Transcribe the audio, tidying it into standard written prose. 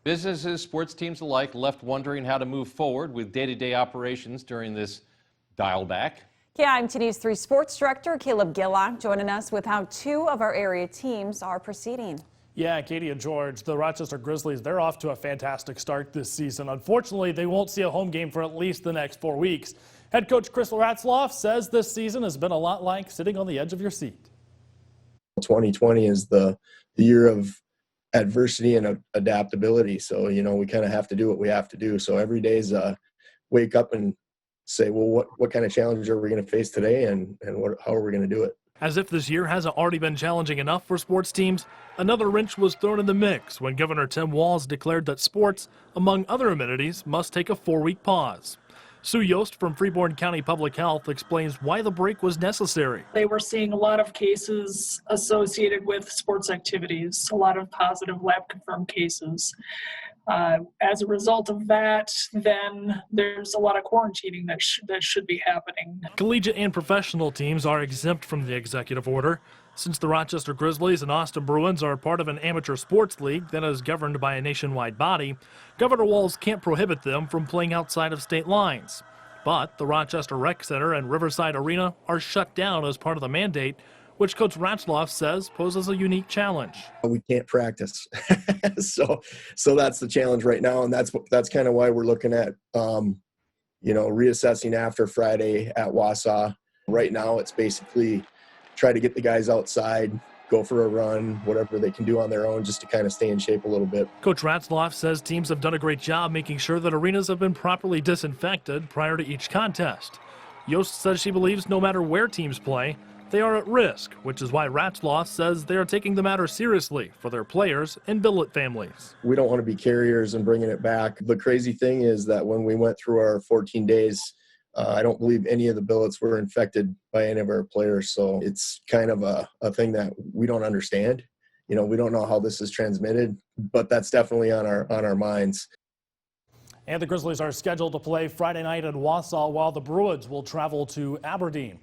Businesses, sports teams alike left wondering how to move forward with day-to-day operations during this dial back. KIMT News 3 Sports Director Caleb Gillock joining us with how two of our area teams are proceeding. Yeah, Katie and George, the Rochester Grizzlies, they're off to a fantastic start this season. Unfortunately, they won't see a home game for at least the next 4 weeks. Head coach Chris Ratzloff says this season has been a lot like sitting on the edge of your seat. 2020 is the year of adversity and adaptability. So, we kind of have to do what we have to do. So every day is wake up and say, well, what kind of challenge are we going to face today, and how are we going to do it? As if this year hasn't already been challenging enough for sports teams, another wrench was thrown in the mix when Governor Tim Walz declared that sports, among other amenities, must take a 4-week pause. Sue Yost from Freeborn County Public Health explains why the break was necessary. They were seeing a lot of cases associated with sports activities, a lot of positive lab-confirmed cases. As a result of that, then there's a lot of quarantining that should be happening. Collegiate and professional teams are exempt from the executive order. Since the Rochester Grizzlies and Austin Bruins are part of an amateur sports league that is governed by a nationwide body, Governor Walz can't prohibit them from playing outside of state lines. But the Rochester Rec Center and Riverside Arena are shut down as part of the mandate, which Coach Ratzloff says poses a unique challenge. We can't practice. so that's the challenge right now, and that's kind of why we're looking at reassessing after Friday at Wausau. Right now it's basically try to get the guys outside, go for a run, whatever they can do on their own just to kind of stay in shape a little bit. Coach Ratzloff says teams have done a great job making sure that arenas have been properly disinfected prior to each contest. Yost says she believes no matter where teams play, they are at risk, which is why Ratzloff says they are taking the matter seriously for their players and billet families. We don't want to be carriers and bringing it back. The crazy thing is that when we went through our 14 days, I don't believe any of the billets were infected by any of our players. So it's kind of a thing that we don't understand. We don't know how this is transmitted, but that's definitely on our minds. And the Grizzlies are scheduled to play Friday night in Wausau while the Bruins will travel to Aberdeen.